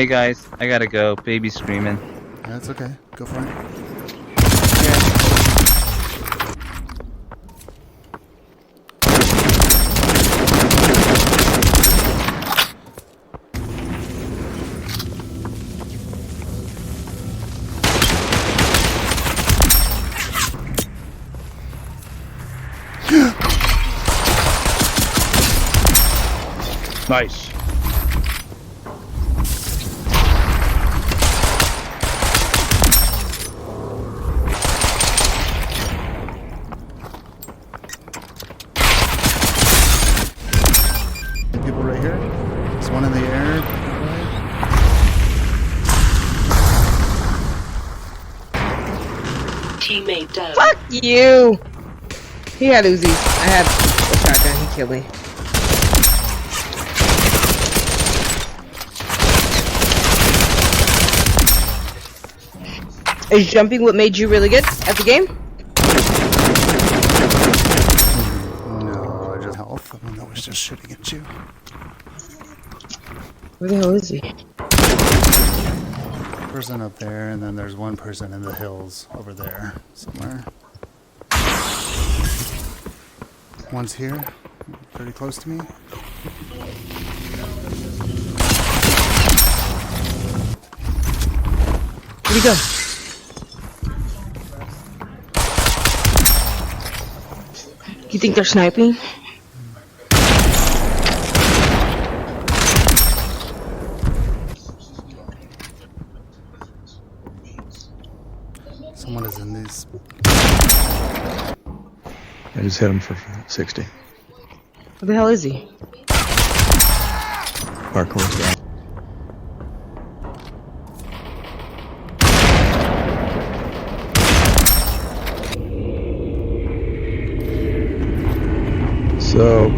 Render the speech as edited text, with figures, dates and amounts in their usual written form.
Hey guys, I gotta go. Baby's screaming. Yeah, it's okay. Go for it. Nice. People right here. There's one in the air. Teammate down. Fuck you! He had Uzis. I had a shotgun. He killed me. Is jumping what made you really good at the game? No, just health. I mean, that was just shooting at you. Where the hell is he? Person up there, and then there's one person in the hills over there somewhere. One's here, pretty close to me. Where'd he go? You think they're sniping? Someone is in these. I just hit him for 60. Where the hell is he? Parkour's down. So